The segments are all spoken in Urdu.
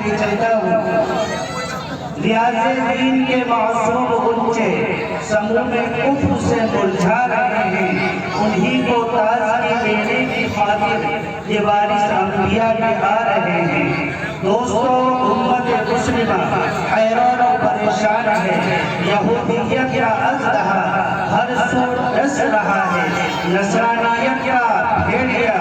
کے چلتا ہوں۔ ریاض دین کے معصوم غنچے سموم کفر سے مرجھا رہے ہیں، انہی کو تازگی دینے کی خاطر یہ وارث انبیاء بھی آ رہے ہیں۔ دوستو، امت مسلمہ حیران و پریشان ہے، یہودیت کا ازدہا ہر سو ڈس رہا ہے، نصرانیت کا بھیڑیا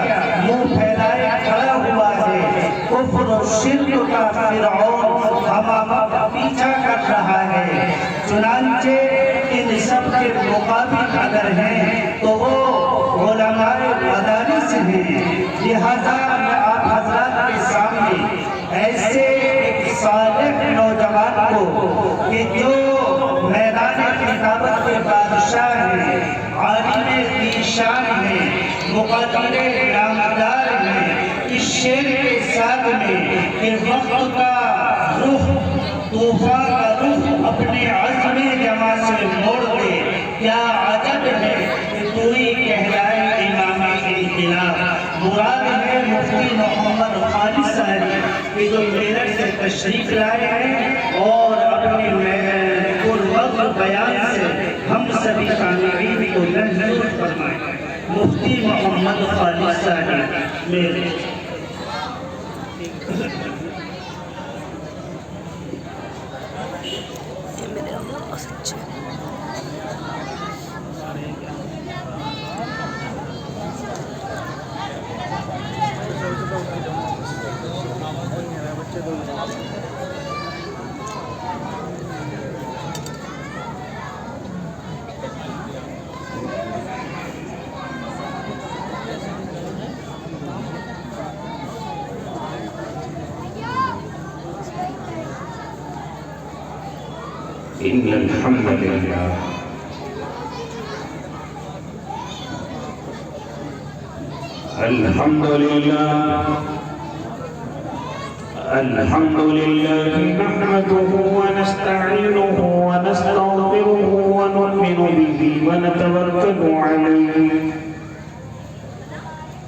منہ پھیلائے کھڑا ہوا ہے، کفر و شرک کا فرعون ہمارا پیچھا کر رہا ہے۔ چنانچہ ان سب کے مقابل اگر ہیں تو وہ علماء مدارس ہیں، لہذا میں آپ حضرات کے سامنے ایسے ایک صالح نوجوان کو کہ جو میدان کتابت کے بادشاہ ہیں، عالم ذیشان ہیں، مقدر نامدار ہیں، اس شعر کے ساتھ میں کہ وقت کا رخ طوفان کا رخ اپنے عزم جمع سے موڑ دے، کیا عجب ہے کہ تو ہی کہلائے امام انقلاب۔ مراد ہے مفتی محمد خالص صاحب کہ جو میرٹھ سے تشریف لائے ہیں اور اپنے پروقت بیان سے ہم سبھی سامعین کو محظوظ فرمائیں۔ مفتی محمد خالص صاحب میرٹھ۔ إن الحمد لله نحمده ونستعينه ونستغفره ونؤمن به ونتوكل عليه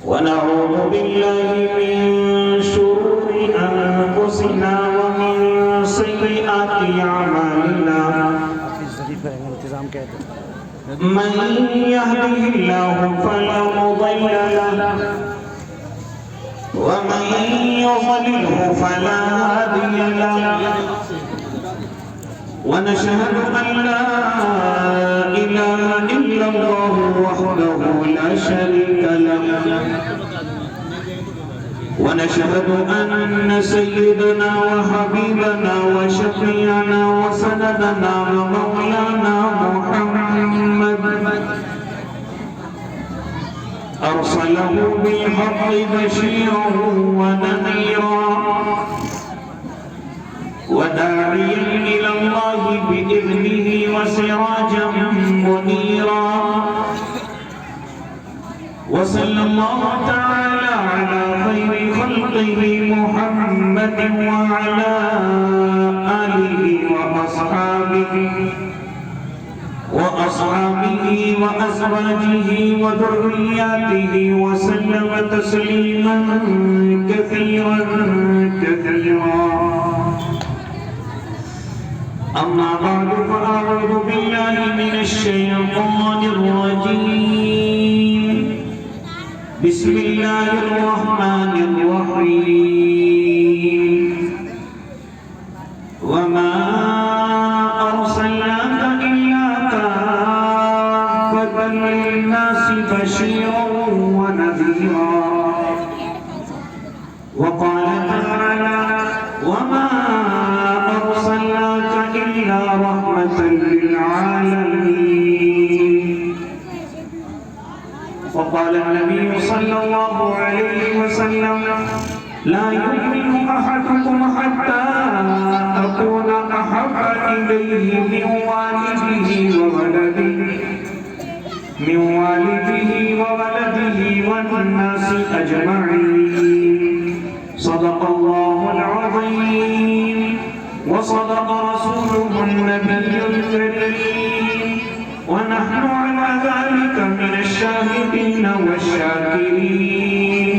ونعوذ بالله من شرور أنفسنا ومن سيئات أعمالنا من يهده الله فلا مضل له ومن يضلله فلا هادي له ونشهد أن لا إله إلا الله وحده لا شريك له ونشهد أن سيدنا وحبيبنا وشفيعنا وسندنا ومولانا محمد أرسله بالحق بشيرا ونذيرا وداعيا إلى الله بإذنه وسراجا منيرا وصلى الله تعالى على خير خلقه محمد وعلى آله وأصحابه وأزواجه وذرياته وسلم تسليما كثيرا كثيرا. أما بعد فأعوذ بالله من الشيطان الرجيم. بسم الله الرحمن الرحيم. وما أرسلناك إلا كافة للناس بشيرا ونذيرا. وقال تعالى وما أرسلناك إلا رحمة للعالمين. وقال النبي صلى الله عليه وسلم لا يؤمن أحدكم حتى أكون أحب إليه من والده والناس أجمعين. صدق الله العظيم وصدق رسوله النبي الكريم ونحن على ذلك من الشاهدين والشاكرين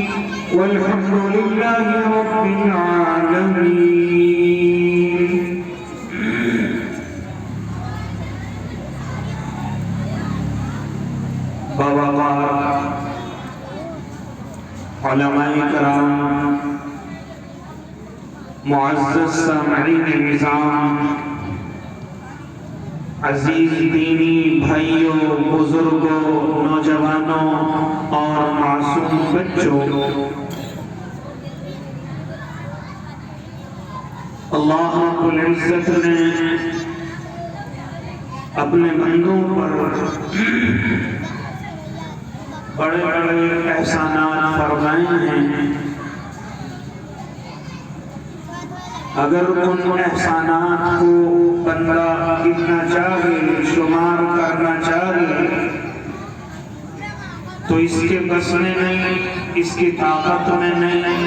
والحمد لله رب العالمين. معزز سامعین نظام، عزیز دینی بھائیوں، بزرگوں، نوجوانوں اور معصوم بچوں، اللہ رب العزت نے اپنے بندوں پر بڑے بڑے احسانات فرمائے ہیں۔ اگر ان احسانات کو بندہ گننا چاہے، شمار کرنا چاہے تو اس کے بس میں نہیں، اس کی طاقت میں نہیں۔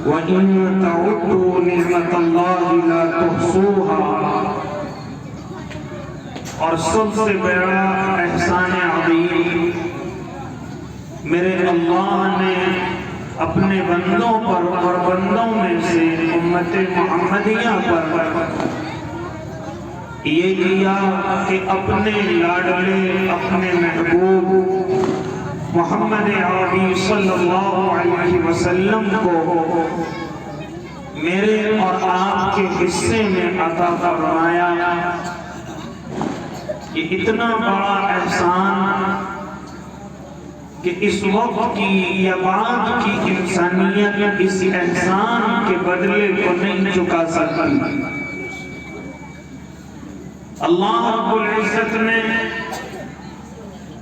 وَإِن تَعُدُّوا نِعْمَةَ اللَّهِ لَا تُحْصُوهَا، اور سب سے بڑا احسان عظیم میرے اللہ نے اپنے بندوں پر اور بندوں میں سے امت محمدیہ پر یہ کیا کہ اپنے لاڈلے، اپنے محبوب محمد عربی صلی اللہ علیہ وسلم کو میرے اور آپ کے حصے میں عطا فرمایا۔ یہ اتنا بڑا احسان کہ اس وقت کی یا بعد کی انسانیت اس احسان کے بدلے کو نہیں چکا سکتی۔ اللہ رب العزت نے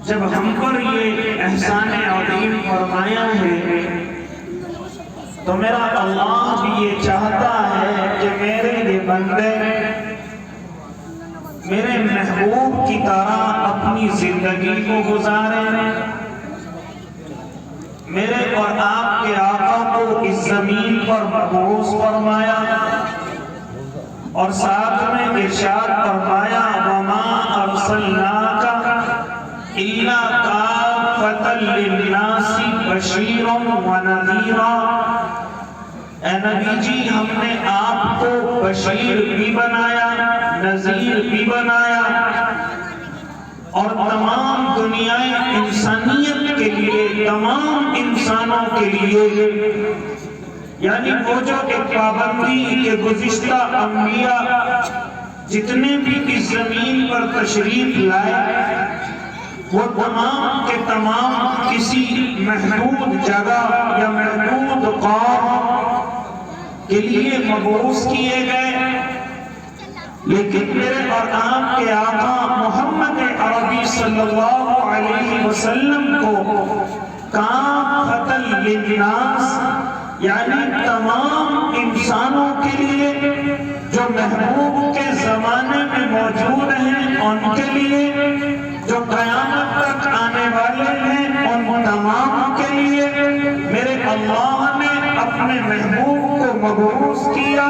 جب ہم پر یہ احسان عظیم فرمایا ہے تو میرا اللہ بھی یہ چاہتا ہے کہ میرے یہ بندے میرے محبوب کی طرح اپنی زندگی کو گزاریں، میرے اور آپ کے آقا کو اس زمین پر مبعوث فرمایا اور ساتھ میں ارشاد فرمایا وَمَا أَرْسَلْنَاكَ إِلَّا كَافَّةً لِلنَّاسِ بَشِيرًا وَنَذِيرًا، اے نبی جی ہم نے آپ کو بشیر بھی بنایا، نذیر بھی بنایا، اور تمام دنیائے انسانیت کے لیے، تمام انسانوں کے لیے، یعنی وہ جو ایک پابندی کے گزشتہ انبیاء جتنے بھی اس زمین پر تشریف لائے وہ تمام کے تمام کسی محدود جگہ یا محدود قوم کے لیے مبعوث کیے گئے، لیکن میرے اور آپ کے آقا محمد عربی صلی اللہ علیہ وسلم کو کافۃ للناس، یعنی تمام انسانوں کے لیے جو محبوب کے زمانے میں موجود ہیں ان کے لیے، جو قیامت تک آنے والے ہیں ان تمام کے لیے میرے اللہ نے اپنے محبوب کو مبعوث کیا،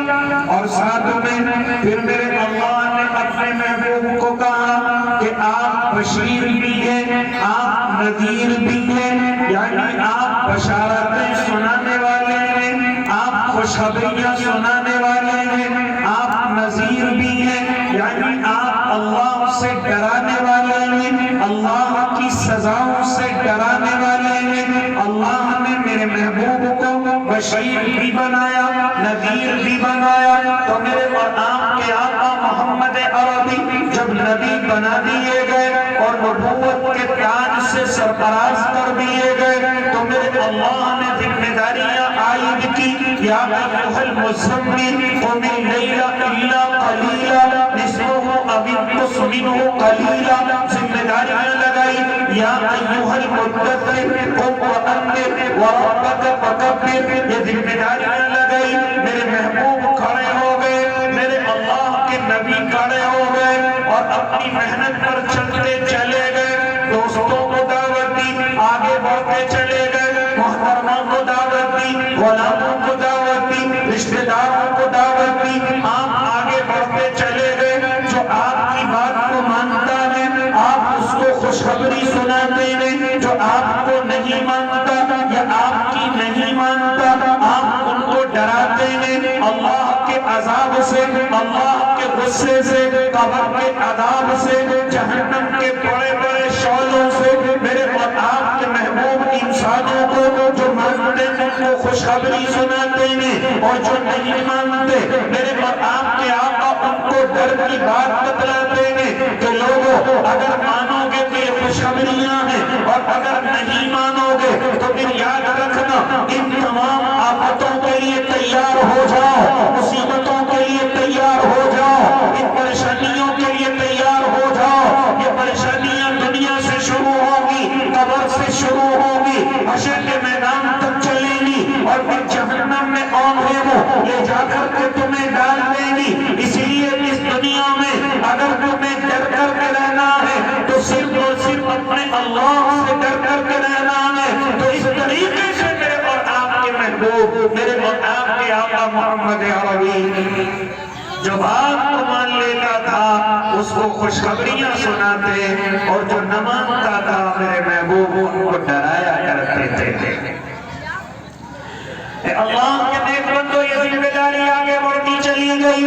اور ساتھ میں پھر میرے اللہ نے اپنے محبوب کو کہا کہ آپ بشیر بھی ہیں، آپ نذیر بھی ہیں، یعنی آپ بشارتیں سنانے والے ہیں، آپ خوشخبریاں سنانے والے ہیں، آپ نذیر بھی ہیں، یعنی آپ اللہ سے ڈرانے والے ہیں، اللہ کی سزاؤں سے ڈرانے والے ہیں۔ اللہ نے میرے محبوب کو بشیر بھی بنایا، نذیر بھی بنایا، تو میرے اور آپ کے آقا محمد عربی جب نبی بنا دیے گئے اور نبوت کے تاج سے سرفراز کر دیے گئے تو میرے اللہ نے ذمہ داریاں عائد کی، یا ایھا المزمل قم اللیل الا قلیلا نصفہ او انقص منہ قلیلا، ذمہ داریاں لگائی، یا ایھا المدثر قم فانذر وربک فکبر، یہ ذمہ داریاں لگائی۔ میرے محبوب کھڑے ہو گئے، میرے اللہ کے نبی کھڑے ہو گئے اور اپنی محنت پر چلتے چلے گئے، دوستوں کو دعوت دی، آگے بڑھتے چلے گئے، محترموں کو دعوت دی، غلاموں کو دعوت دی، رشتہ داروں کو دعوت دی، آپ آگے بڑھتے چلے گئے۔ جو آپ کی بات کو مانتا ہے آپ اس کو خوشخبری سناتے ہیں، جو آپ کو نہیں مانتا یا آپ کی نہیں مانتا آپ ان کو ڈراتے ہیں اللہ کے عذاب سے، اللہ کے غصے سے، قبر کے عذاب سے، جہنم کے بڑے بڑے شعلوں سے۔ میرے اور آپ کے محبوب انسانوں کو جو مانتے ہیں ان کو خوشخبری سناتے ہیں، اور جو نہیں مانتے میرے اور آپ کے آقا ان کو ڈر کی بات بتلاتے ہیں کہ لوگوں اگر مانو گے تو یہ خوشخبریاں ہیں، اور اگر نہیں مانو گے تو پھر یاد رکھنا ان تمام آفتوں کے لیے تیار ہو جاؤ، مصیبتوں کے لیے تیار ہو جاؤ، ان پریشانیوں کے لیے تیار ہو جاؤ۔ یہ پریشانیاں دنیا سے شروع ہوگی، قبر سے شروع ہوگی، حشر کے میدان تک چلیں گی، اور پھر جہنم میں وہ لے جا کر کے تمہیں ڈال دیں گی۔ اس لیے اس دنیا میں اگر تمہیں ڈر کر کے رہنا ہے تو صرف اور صرف اپنے اللہ سے ڈر کر کے رہنا ہے۔ تو اس طریقے سے میرے اور آپ کے محبوب، میرے اور آپ کے آقا محمد عربی جو بات کو مان لیتا تھا اس کو خوشخبریاں سناتے، اور جو نہ مانتا تھا میرے محبوب ان کو ڈرایا کرتے تھے۔ اللہ کے نیک بندو، یہ ذمہ داری آگے بڑھتی چلی گئی،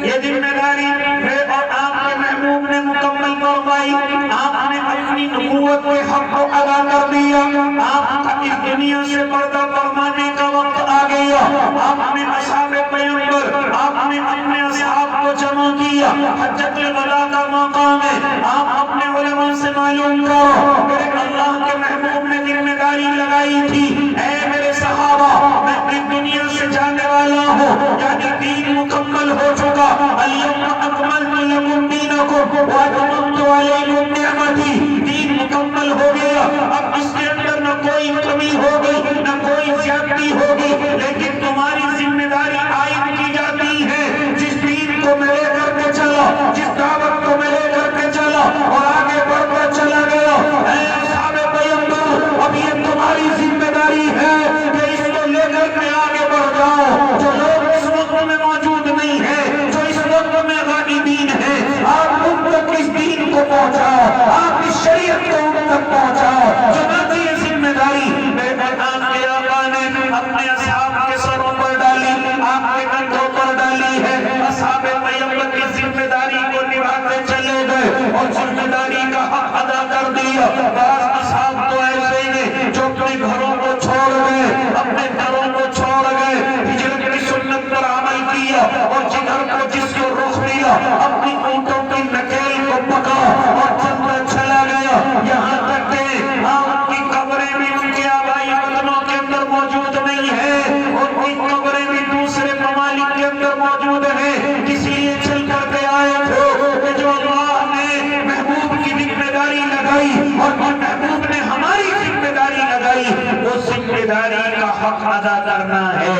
یہ ذمہ داری میرے اور آپ کے محبوب نے مکمل فرمائی۔ آپ نے اپنی نبوت کے حق کو ادا کر دیا، آپ کا اس دنیا سے پردہ فرمانے کا وقت آ گیا۔ آپ نے اصحاب پیغمبر، آپ نے اپنے اصحاب کو جمع کیا، حجت الوداع کا مقام ہے، آپ اپنے علماء سے معلوم کرو۔ میرے اللہ کے محبوب نے ذمہ داری لگائی تھی، اے میرے صحابہ میں اس دنیا سے جانے والا ہوں، یعنی دین مکمل ہو چکا، الیوم اکملت لکم دینکم واتممت علیکم نعمتی، دین مکمل ہو گیا، اب اس کے اندر نہ کوئی کمی ہوگی نہ کوئی زیادتی ہوگی، لیکن تمہاری ذمہ داری عائد کی جاتی ہے جس دین کو میں لے کر کے چلا، جس دعوت کو میں لے کر کے چلا اور آگے بڑھ کر چلا گیا۔ اے اصحاب پیغمبر، اب یہ تمہاری ذمہ داری ہے کہ اس کو لے کر کے آگے بڑھ جاؤ۔ جو لوگ اس وقت میں موجود نہیں ہیں، جو اس وقت میں غائبین ہیں، آپ ان تک اس دین کو پہنچاؤ، آپ اس شریعت کو ان تک پہنچاؤ۔ چنانچہ یہ ذمہ داری میرے آپ کے آقا نے اپنے اصحاب کے سروں پر ڈالی، آپ کے کندھوں پر ڈالی ہے۔ اصحاب پیغمبر کی ذمہ داری کو نبھاتے چلے گئے اور ذمہ داری کا حق ادا کر دیا۔ بعض اصحاب تو ایسے ہیں جو اپنے گھروں کو چھوڑ گئے، اپنے گھروں کو چھوڑ گئے، ہجرت کی سنت پر عمل کیا اور جدھر کو جس کو رخ دیا اپنی اونٹوں کی نکیل کو پکا اور چلتا چلا گیا، یہاں تک کہ ان کی قبریں بھی ان کے آبائی وطنوں کے اندر موجود نہیں ہے، ان کی قبریں بھی دوسرے ممالک کے اندر موجود ہیں۔ کس لیے چل کر کے آئے تھے کہ جو اللہ نے محبوب کی ذمہ داری لگائی اور محبوب نے ہماری ذمہ داری لگائی، وہ ذمہ داری کا حق ادا کرنا ہے۔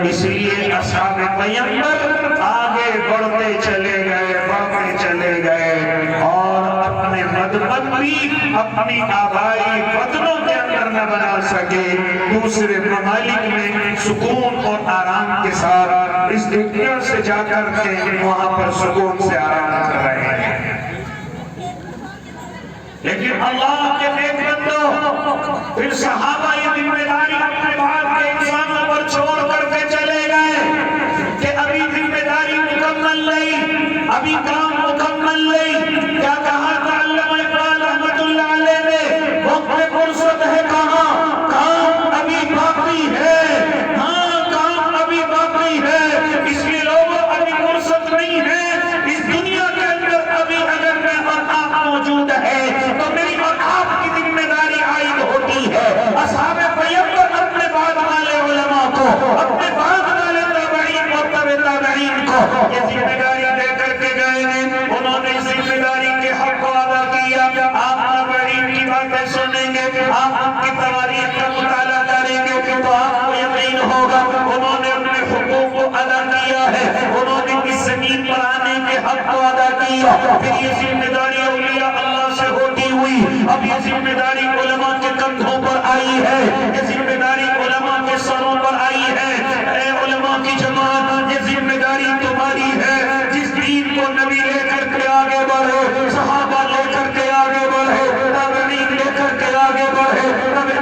اس لیے اصحاب پیغمبر آگے بڑھتے چلے گئے اور اپنے مدبن بھی اپنی آبائی وطنوں کے اندر نہ بنا سکے، دوسرے ممالک میں سکون اور آرام کے ساتھ اس دنیا سے جا کر کے وہاں پر سکون سے آرام کر رہے ہیں۔ لیکن اللہ کے نیک بندو، پھر صحابہ یہ ذمہ داری اپنے بعد کے انسانوں پر چھوڑ کر کے چلے گئے کہ ابھی ذمہ داری مکمل نہیں، ابھی کام مکمل نہیں۔ کیا کہا تھا علامہ اقبال رحمت اللہ علیہ نے؟ وقت فرصت ہے کہاں، کام ابھی باقی ہے، ہاں کام ابھی باقی ہے۔ اس لیے لوگوں ابھی فرصت نہیں ہے اس دنیا کے اندر، ابھی اگر میں اور آپ موجود ہے تو میری اور آپ کی ذمہ داری عائد ہوتی ہے۔ اصحاب پیغمبر اپنے بعد والے علماء کو، اپنے بعد والے تابعین اور تابعین کو یہ ذمہ داری دے کر کے گئے ہیں، انہوں نے ذمہ داری کے حق کو ادا کیا۔ آپ تابعین کی باتیں سنیں گے، آپ ان کی تواریخ کا مطالعہ کریں گے تو آپ کو یقین ہوگا انہوں نے اپنے حقوق کو ادا کیا ہے، انہوں نے اس زمین پر آنے کے حق کو ادا کیا۔ پھر یہ ذمہ داری اولیاء اللہ سے ہوتی ہوئی اب یہ ذمہ داری علماء کے کندھوں پر آئی ہے، یہ ذمہ داری علماء کے سروں پر آئی ہے۔ اے علماء کی جماعت، یہ ذمہ داری تمہاری ہے، جس دین کو نبی لے کر کے آگے بڑھے، صحابہ لے کر کے آگے بڑھے، تابعین لے کر کے آگے بڑھے،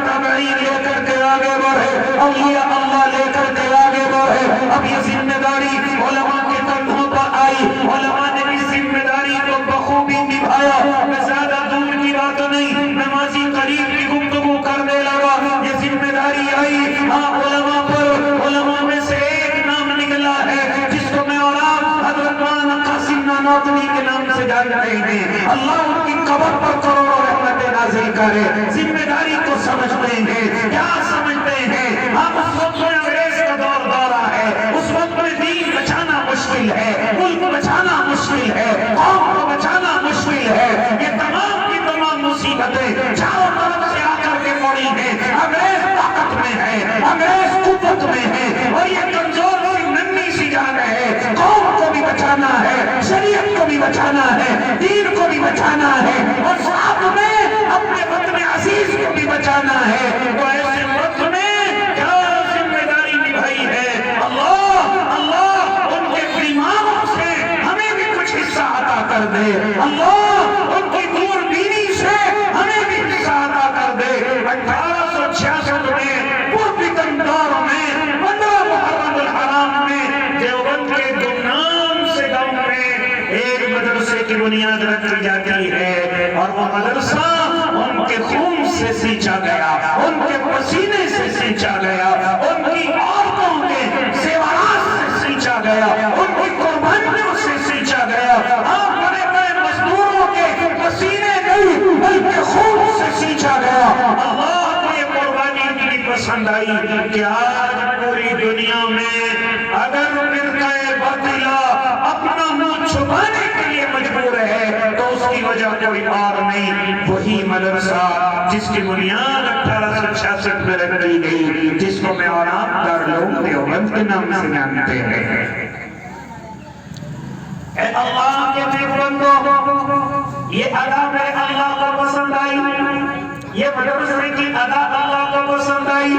تابعین لے کر کے آگے بڑھے، اولیاء اللہ لے کر کے آگے بڑھے۔ اب یہ ذمہ داری علماء کے کندھوں پر آئی، علماء نے اس ذمہ داری کو بخوبی نبھایا۔ میں زیادہ دور کی بات نہیں، نمازی قریب کی گفتگو کرنے لگا، یہ ذمہ داری آئی ہاں علماء پر، اللہ ان کی قبر پر کروڑوں رحمتیں نازل کرے۔ ذمہ داری کو سمجھتے ہیں، کیا سمجھتے ہیں؟ ہم اس وقت میں انگریز کا دور ہے، اس وقت میں دین بچانا مشکل ہے، ملک بچانا مشکل ہے، قوم کو بچانا مشکل ہے۔ یہ تمام کی تمام مصیبتیں چاروں طرف سے آ کر کے پڑی ہیں۔ انگریز طاقت میں ہے، انگریز قوت میں ہے، اور یہ کمزور سی ننھی سی جان ہے۔ قوم کو بھی بچانا ہے، شریعت کو بھی بچانا ہے، دین کو بھی بچانا ہے، اور ساتھ میں اپنے وطن عزیز کو بھی بچانا ہے۔ تو ایسے وقت میں کیا ذمہ داری نبھائی ہے؟ اللہ اللہ ان کے دماغوں سے ہمیں بھی کچھ حصہ عطا کر دے، اللہ ان کی دور بینی سے ہمیں بھی حصہ عطا کر دے۔ 1866 میں پرفتن دور میں 15 محرم الحرام میں دیوبند کے گمنام سے گاؤں میں ایک مدرسے کی بنیاد رکھی جاتی ہے، اور وہ مدرسہ ان کے خون سے سینچا گیا، ان کے پسینے سے سینچا گیا، ان کی عورتوں کے زیورات سے سینچا گیا، ان کی قربانیوں سے سینچا گیا۔ آپ بڑے بڑے مزدوروں کے پسینے نہیں بلکہ خون سے سینچا گیا۔ اللہ کو یہ قربانی اتنی پسند آئی کہ آج پوری دنیا میں اگر فرقہ باطلہ اپنا منہ چھپانے کے لیے مجبور ہے تو اس کی وجہ کوئی اور نہیں، وہی مدرسہ جس کی بنیاد 1866 میں رکھی گئی، جس کو میں اور آپ دارالعلوم دیوبند کے نام سے جانتے ہیں۔ اے اللہ کے نیک بندو، یہ ادا میرے اللہ کو پسند آئی، یہ مدرسے کی ادا اللہ کو پسند آئی،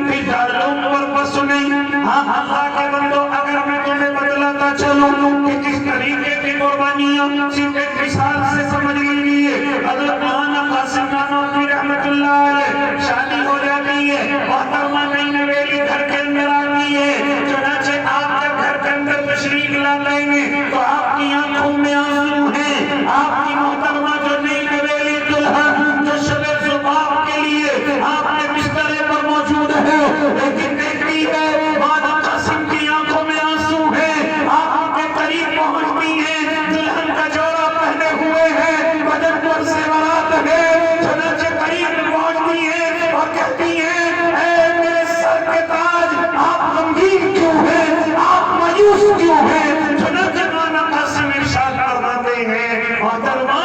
پھر دارالعلوم پر پسند نہیں۔ ہاں اللہ کے بندو، اگر میں تمہیں بتلاتا چلوں کہ کس طریقے کی قربانیاں صرف ایک مثال سے سمجھ لیجیے۔ حضرت مولانا قاسم نانوتوی رحمۃ اللہ علیہ شادی ہو جاتی ہے، محترمہ نئی نویلی گھر کے اندر آتی ہے، چنانچہ آپ جب گھر کے اندر تشریف لا لیں گے تو آپ کی آنکھوں میں آنسو ہیں۔ آپ کی محترمہ جو نئی نویلی دلہن جو شب زفاف کے لیے آپ نے بسترے پر موجود ہے، لیکن دیکھتی ہے مولانا قاسم کی آنکھوں میں آنسو ہیں۔ آپ ان کے قریب پہنچتی ہیں، دلہن کا جوڑا پہنے ہوئے ہیں، بدن پر زیورات ہے، چنانچہ قریب پہنچتی ہیں اور کہتی ہیں اے میرے سر کے تاج، آپ غمگین کیوں ہیں، آپ مایوس کیوں ہیں؟ چنانچہ مولانا قاسم ارشاد فرماتے ہیں محترمہ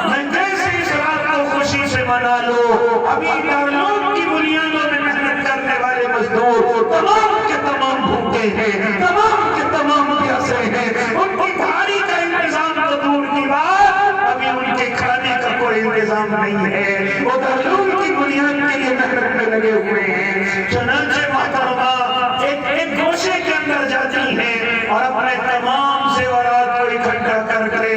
میں کیسے اس رات کو خوشی سے منا لوں؟ ابھی دارالعلوم کی بنیادوں میں محنت کرنے والے مزدور تمام کے تمام بھوکے ہیں، تمام کے تمام پیاسے ہیں، ان کی بھاری کا انتظام تو دور کی بات، ابھی ان کے کھانے کا کوئی انتظام نہیں ہے، وہ دارالعلوم کی بنیاد کے لیے محنت میں لگے ہوئے ہیں۔ چنانچہ محترمہ ایک گوشے کے اندر جاتی ہیں اور اپنے تمام زیورات کو اکٹھا کر کے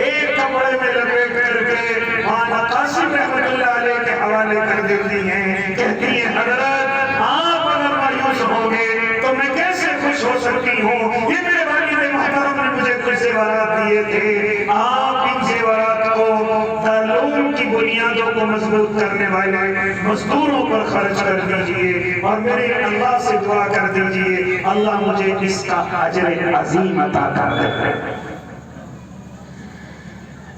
ایک کپڑے میں لپیٹ کر کے مولانا قاسم رحمۃ اللہ علیہ کے حوالے کر دیتی ہیں، کہتی ہیں حضرت آپ اگر مایوس ہوں گے تو میں کیسے خوش ہو سکتی ہوں؟ یہ میرے والد محترم نے مجھے کچھ زیورات دیے تھے، آپ ان زیورات کو دارالعلوم کی بنیادوں کو مضبوط کرنے والے مزدوروں پر خرچ کر دیجئے، اور میرے اللہ سے دعا کر دیجئے اللہ مجھے اس کا اجر عظیم عطا کر دے۔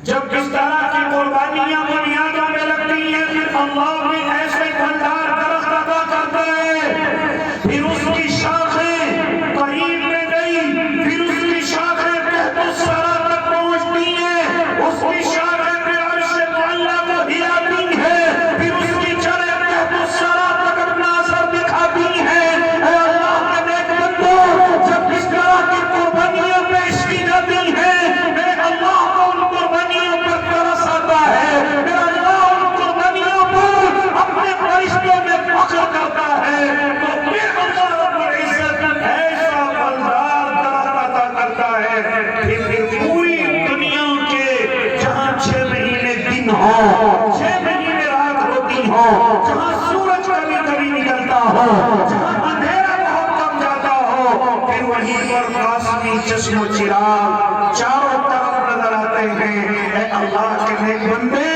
جب اس طرح کی قربانیاں بنیادوں میں لگتی ہیں پھر اللہ بھی ایسے بھنڈار درخت عطا کرتا ہے، پھر اس کی شاخیں قریب میں گئی، پھر اس کی شاخیں تحت الثری تک پہنچتی ہیں، اس کی شاخیں پھر عرش معلی کو ہلاتی ہیں، پھر اس کی جڑیں تحت الثری تک اپنا اثر دکھاتی ہیں۔ اے اللہ کے نیک بندو، جب اس طرح کی قربانیاں پیش کی جاتی ہیں میرے اللہ کو ان قربانیوں پر ترس آتا ہے، میرا اللہ ان قربانیوں پر اپنے فرشتوں میں فخر کرتا ہے، تو پھر اللہ رب العزت ایسا پھلدار درخت عطا کرتا ہے، پھر پوری دنیا کے جہاں 6 مہینے دن ہو، 6 مہینے رات ہوتی ہو، جہاں سورج کبھی کبھی نکلتا ہو، جہاں اندھیرا بہت کم جاتا ہو، پھر وہیں پر قاسمی چشم و چراغ چاروں طرف نظر آتے ہیں۔ اے اللہ کے نیک بندے